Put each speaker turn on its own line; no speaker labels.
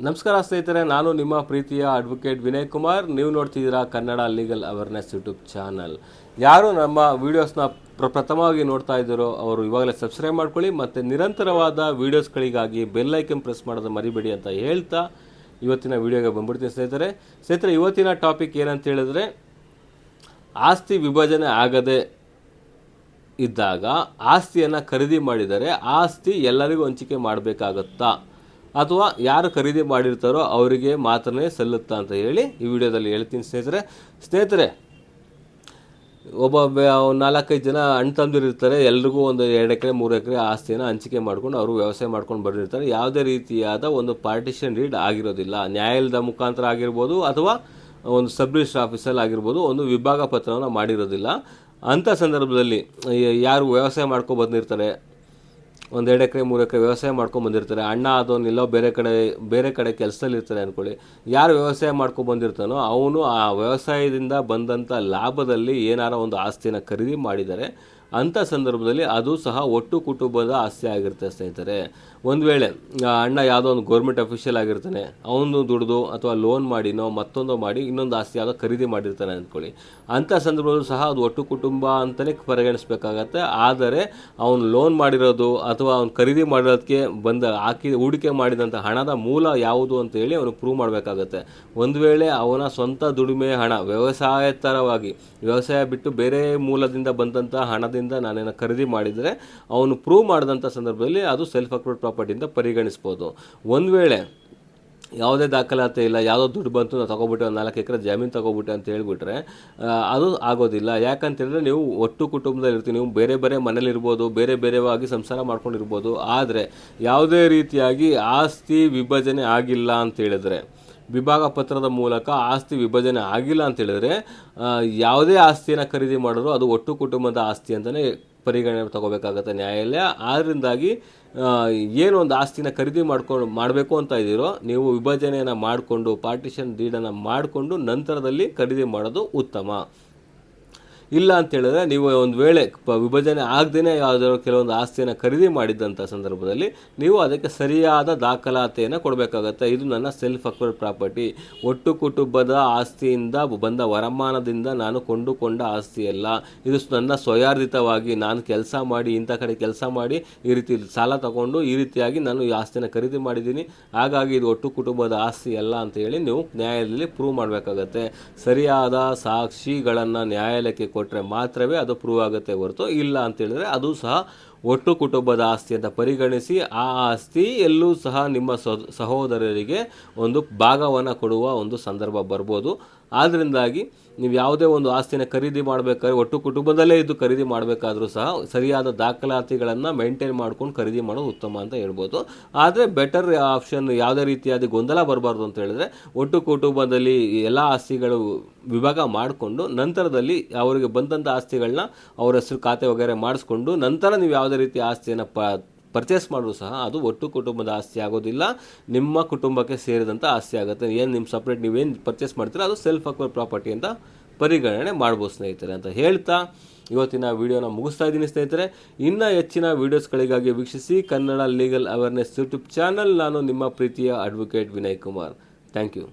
ನಮಸ್ಕಾರ ಸ್ನೇಹಿತರೆ, ನಾನು ನಿಮ್ಮ ಪ್ರೀತಿಯ ಅಡ್ವೊಕೇಟ್ ವಿನಯ್ ಕುಮಾರ್. ನೀವು ನೋಡ್ತಿದ್ದೀರಾ Kannada legal awareness YouTube channel. ಯಾರು ನಮ್ಮ ವೀಡಿಯೋಸ್ನ ಪ್ರಥಮವಾಗಿ ನೋಡ್ತಾ ಇದ್ದಾರೋ ಅವರು ಇವಾಗಲೇ ಸಬ್ಸ್ಕ್ರೈಬ್ ಮಾಡ್ಕೊಳ್ಳಿ ಮತ್ತು ನಿರಂತರವಾದ ವೀಡಿಯೋಸ್ಗಳಿಗಾಗಿ ಬೆಲ್ ಐಕನ್ ಪ್ರೆಸ್ ಮಾಡೋದು ಮರಿಬೇಡಿ ಅಂತ ಹೇಳ್ತಾ ಇವತ್ತಿನ ವೀಡಿಯೋಗೆ ಬಂದ್ಬಿಡ್ತೀನಿ ಸ್ನೇಹಿತರೆ, ಇವತ್ತಿನ ಟಾಪಿಕ್ ಏನಂತ ಹೇಳಿದ್ರೆ, ಆಸ್ತಿ ವಿಭಜನೆ ಆಗದೆ ಇದ್ದಾಗ ಆಸ್ತಿಯನ್ನು ಖರೀದಿ ಮಾಡಿದರೆ ಆಸ್ತಿ ಎಲ್ಲರಿಗೂ ಹಂಚಿಕೆ ಮಾಡಬೇಕಾಗತ್ತಾ ಅಥವಾ ಯಾರು ಖರೀದಿ ಮಾಡಿರ್ತಾರೋ ಅವರಿಗೆ ಮಾತ್ರನೇ ಸಲ್ಲುತ್ತಾ ಅಂತ ಹೇಳಿ ಈ ವಿಡಿಯೋದಲ್ಲಿ ಹೇಳ್ತೀನಿ ಸ್ನೇಹಿತರೆ. ಒಬ್ಬ 4-5 ಜನ ಅಣ್ಣ ತಮ್ಮದಿರು ಇರ್ತಾರೆ. ಎಲ್ರಿಗೂ ಒಂದು 2 ಎಕರೆ 3 ಎಕರೆ ಆಸ್ತಿಯನ್ನು ಹಂಚಿಕೆ ಮಾಡ್ಕೊಂಡು ಅವರು ವ್ಯವಸಾಯ ಮಾಡ್ಕೊಂಡು ಬಂದಿರ್ತಾರೆ. ಯಾವುದೇ ರೀತಿಯಾದ ಒಂದು ಪಾರ್ಟಿಷನ್ ಡೀಡ್ ಆಗಿರೋದಿಲ್ಲ. ನ್ಯಾಯಾಲಯದ ಮುಖಾಂತರ ಆಗಿರ್ಬೋದು ಅಥವಾ ಒಂದು ಸಬ್ ರಿಜಿಸ್ಟ್ರ್ ಆಫೀಸಲ್ಲಿ ಆಗಿರ್ಬೋದು, ಒಂದು ವಿಭಾಗ ಪತ್ರವನ್ನು ಮಾಡಿರೋದಿಲ್ಲ. ಅಂಥ ಸಂದರ್ಭದಲ್ಲಿ ಯಾರು ವ್ಯವಸಾಯ ಮಾಡ್ಕೊಂಡು ಬಂದಿರ್ತಾರೆ, ಒಂದು 2 ಎಕರೆ 3 ಎಕರೆ ವ್ಯವಸಾಯ ಮಾಡ್ಕೊಂಡು ಬಂದಿರ್ತಾರೆ, ಅಣ್ಣ ಅದನ್ನೆಲ್ಲೋ ಬೇರೆ ಕಡೆ ಕೆಲಸದಲ್ಲಿ ಇರ್ತಾರೆ ಅಂದ್ಕೊಳ್ಳಿ. ಯಾರು ವ್ಯವಸಾಯ ಮಾಡ್ಕೊಂಡು ಬಂದಿರ್ತಾನೋ ಅವನು ಆ ವ್ಯವಸಾಯದಿಂದ ಬಂದಂಥ ಲಾಭದಲ್ಲಿ ಏನಾರ ಒಂದು ಆಸ್ತಿಯನ್ನು ಖರೀದಿ ಮಾಡಿದರೆ ಅಂಥ ಸಂದರ್ಭದಲ್ಲಿ ಅದು ಸಹ ಒಟ್ಟು ಕುಟುಂಬದ ಆಸ್ತಿ ಆಗಿರುತ್ತೆ ಸ್ನೇಹಿತರೆ. ಒಂದು ವೇಳೆ ಅಣ್ಣ ಯಾವುದೋ ಒಂದು ಗೌರ್ಮೆಂಟ್ ಅಫಿಷಿಯಲ್ ಆಗಿರ್ತಾನೆ, ಅವನು ದುಡಿದು ಅಥವಾ ಲೋನ್ ಮಾಡಿನೋ ಮತ್ತೊಂದು ಮಾಡಿ ಇನ್ನೊಂದು ಆಸ್ತಿ ಯಾವುದೋ ಖರೀದಿ ಮಾಡಿರ್ತಾನೆ ಅಂದ್ಕೊಳ್ಳಿ. ಅಂಥ ಸಂದರ್ಭದಲ್ಲೂ ಸಹ ಅದು ಒಟ್ಟು ಕುಟುಂಬ ಅಂತಲೇ ಪರಿಗಣಿಸಬೇಕಾಗತ್ತೆ. ಆದರೆ ಅವನು ಲೋನ್ ಮಾಡಿರೋದು ಅಥವಾ ಅವ್ನು ಖರೀದಿ ಮಾಡಿರೋದಕ್ಕೆ ಹೂಡಿಕೆ ಮಾಡಿದಂಥ ಹಣದ ಮೂಲ ಯಾವುದು ಅಂತೇಳಿ ಅವನು ಪ್ರೂವ್ ಮಾಡಬೇಕಾಗತ್ತೆ. ಒಂದು ವೇಳೆ ಅವನ ಸ್ವಂತ ದುಡಿಮೆ ಹಣ ವ್ಯವಸಾಯೇತರವಾಗಿ ವ್ಯವಸಾಯ ಬಿಟ್ಟು ಬೇರೆ ಮೂಲದಿಂದ ಬಂದಂಥ ಹಣದಿಂದ ನಾನೇನು ಖರೀದಿ ಮಾಡಿದರೆ ಅವನು ಪ್ರೂವ್ ಮಾಡಿದಂಥ ಸಂದರ್ಭದಲ್ಲಿ ಅದು ಸೆಲ್ಫ್ ಅಕ್ವೈರ್ಡ್ ಪ್ರಾಪರ್ಟಿಯಿಂದ ಪರಿಗಣಿಸ್ಬೋದು. ಒಂದು ವೇಳೆ ಯಾವುದೇ ದಾಖಲಾತಿ ಇಲ್ಲ, ಯಾವುದೋ ದುಡ್ಡು ಬಂತು ನಾವು ತೊಗೊಬಿಟ್ಟೆ, ಒಂದು 4 ಎಕರೆ ಜಮೀನು ತೊಗೊಬಿಟ್ಟೆ ಅಂತ ಹೇಳ್ಬಿಟ್ರೆ ಅದು ಆಗೋದಿಲ್ಲ. ಯಾಕಂತೇಳಿದ್ರೆ ನೀವು ಒಟ್ಟು ಕುಟುಂಬದಲ್ಲಿ ಇರ್ತೀವಿ, ನೀವು ಬೇರೆ ಬೇರೆ ಮನೇಲಿರ್ಬೋದು, ಬೇರೆ ಬೇರೆವಾಗಿ ಸಂಸಾರ ಮಾಡ್ಕೊಂಡಿರ್ಬೋದು. ಆದರೆ ಯಾವುದೇ ರೀತಿಯಾಗಿ ಆಸ್ತಿ ವಿಭಜನೆ ಆಗಿಲ್ಲ ಅಂತೇಳಿದ್ರೆ, ವಿಭಾಗ ಪತ್ರದ ಮೂಲಕ ಆಸ್ತಿ ವಿಭಜನೆ ಆಗಿಲ್ಲ ಅಂತೇಳಿದ್ರೆ ಯಾವುದೇ ಆಸ್ತಿಯನ್ನು ಖರೀದಿ ಮಾಡಿದ್ರು ಅದು ಒಟ್ಟು ಕುಟುಂಬದ ಆಸ್ತಿ ಅಂತಲೇ ಪರಿಗಣನೆ ತಗೋಬೇಕಾಗತ್ತೆ ನ್ಯಾಯಾಲಯ. ಆದ್ದರಿಂದಾಗಿ ಏನು ಒಂದು ಆಸ್ತಿನ ಖರೀದಿ ಮಾಡಬೇಕು ಅಂತ ಇದ್ದೀರೋ ನೀವು ವಿಭಜನೆಯನ್ನು ಮಾಡಿಕೊಂಡು ಪಾರ್ಟಿಷನ್ ಡೀಡನ್ನು ಮಾಡಿಕೊಂಡು ನಂತರದಲ್ಲಿ ಖರೀದಿ ಮಾಡೋದು ಉತ್ತಮ. ಇಲ್ಲ ಅಂತೇಳಿದ್ರೆ ನೀವು ಒಂದು ವೇಳೆ ವಿಭಜನೆ ಆಗದೇ ಯಾವುದಾದ್ರು ಕೆಲವೊಂದು ಆಸ್ತಿಯನ್ನು ಖರೀದಿ ಮಾಡಿದ್ದಂಥ ಸಂದರ್ಭದಲ್ಲಿ ನೀವು ಅದಕ್ಕೆ ಸರಿಯಾದ ದಾಖಲಾತಿಯನ್ನು ಕೊಡಬೇಕಾಗತ್ತೆ. ಇದು ನನ್ನ ಸೆಲ್ಫ್ ಅಕ್ವೈರ್ಡ್ ಪ್ರಾಪರ್ಟಿ, ಒಟ್ಟು ಕುಟುಂಬದ ಆಸ್ತಿಯಿಂದ ಬಂದ ವರಮಾನದಿಂದ ನಾನು ಕೊಂಡುಕೊಂಡ ಆಸ್ತಿಯಲ್ಲ, ಇದು ನನ್ನ ಸ್ವಯಾರ್ಜಿತವಾಗಿ ನಾನು ಕೆಲಸ ಮಾಡಿ ಇಂಥ ಕಡೆ ಕೆಲಸ ಮಾಡಿ ಈ ರೀತಿ ಸಾಲ ತಗೊಂಡು ಈ ರೀತಿಯಾಗಿ ನಾನು ಈ ಆಸ್ತಿಯನ್ನು ಖರೀದಿ ಮಾಡಿದ್ದೀನಿ, ಹಾಗಾಗಿ ಇದು ಒಟ್ಟು ಕುಟುಂಬದ ಆಸ್ತಿ ಅಲ್ಲ ಅಂತ ಹೇಳಿ ನೀವು ನ್ಯಾಯಾಲಯದಲ್ಲಿ ಪ್ರೂವ್ ಮಾಡಬೇಕಾಗತ್ತೆ. ಸರಿಯಾದ ಸಾಕ್ಷಿಗಳನ್ನು ನ್ಯಾಯಾಲಯಕ್ಕೆ ಕೊಟ್ಟರೆ ಮಾತ್ರವೇ ಅದು ಪ್ರೂವ್ ಆಗುತ್ತೆ ಹೊರತು ಇಲ್ಲ ಅಂತೇಳಿದ್ರೆ ಅದು ಸಹ ಒಟ್ಟು ಕುಟುಂಬದ ಆಸ್ತಿ ಅಂತ ಪರಿಗಣಿಸಿ ಆ ಆಸ್ತಿ ಎಲ್ಲೂ ಸಹ ನಿಮ್ಮ ಸಹೋದರರಿಗೆ ಒಂದು ಭಾಗವನ್ನು ಕೊಡುವ ಒಂದು ಸಂದರ್ಭ ಬರ್ಬೋದು. ಆದ್ದರಿಂದಾಗಿ ನೀವು ಯಾವುದೇ ಒಂದು ಆಸ್ತಿನ ಖರೀದಿ ಮಾಡಬೇಕಾದ್ರೆ ಒಟ್ಟು ಕುಟುಂಬದಲ್ಲೇ ಇದ್ದು ಖರೀದಿ ಮಾಡಬೇಕಾದ್ರೂ ಸಹ ಸರಿಯಾದ ದಾಖಲಾತಿಗಳನ್ನು ಮೇಂಟೈನ್ ಮಾಡ್ಕೊಂಡು ಖರೀದಿ ಮಾಡೋದು ಉತ್ತಮ ಅಂತ ಹೇಳ್ಬೋದು. ಆದರೆ ಬೆಟರ್ ಆಪ್ಷನ್ ಯಾವುದೇ ರೀತಿಯಾದ ಗೊಂದಲ ಬರಬಾರ್ದು ಅಂತ ಹೇಳಿದ್ರೆ ಒಟ್ಟು ಕುಟುಂಬದಲ್ಲಿ ಎಲ್ಲ ಆಸ್ತಿಗಳು ವಿಭಾಗ ಮಾಡಿಕೊಂಡು ನಂತರದಲ್ಲಿ ಅವರಿಗೆ ಬಂದಂಥ ಆಸ್ತಿಗಳನ್ನ ಅವ್ರ ಹೆಸರು ಖಾತೆ ವಗೈರೆ ಮಾಡಿಸ್ಕೊಂಡು ನಂತರ ನೀವು ಯಾವುದೇ ರೀತಿಯ ಆಸ್ತಿಯನ್ನು ಪರ್ಚೇಸ್ ಮಾಡೋದು ಸಹ ಅದು ಒಟ್ಟು ಕುಟುಂಬದ ಆಸ್ತಿ ಆಗೋದಿಲ್ಲ, ನಿಮ್ಮ ಕುಟುಂಬಕ್ಕೆ ಸೇರಿದಂಥ ಆಸ್ತಿ ಆಗುತ್ತೆ. ಏನು ನಿಮ್ಮ ಸಪ್ರೇಟ್ ನೀವೇನು ಪರ್ಚೇಸ್ ಮಾಡ್ತೀರ ಅದು ಸೆಲ್ಫ್ ಅಕ್ವೈರ್ಡ್ ಪ್ರಾಪರ್ಟಿ ಅಂತ ಪರಿಗಣನೆ ಮಾಡ್ಬೋದು ಸ್ನೇಹಿತರೆ ಅಂತ ಹೇಳ್ತಾ ಇವತ್ತಿನ ವಿಡಿಯೋನ ಮುಗಿಸ್ತಾ ಇದ್ದೀನಿ ಸ್ನೇಹಿತರೆ. ಇನ್ನೂ ಹೆಚ್ಚಿನ ವೀಡಿಯೋಸ್ಗಳಿಗಾಗಿ ವೀಕ್ಷಿಸಿ Kannada legal awareness YouTube channel. ನಾನು ನಿಮ್ಮ ಪ್ರೀತಿಯ advocate Vinay Kumar. Thank you.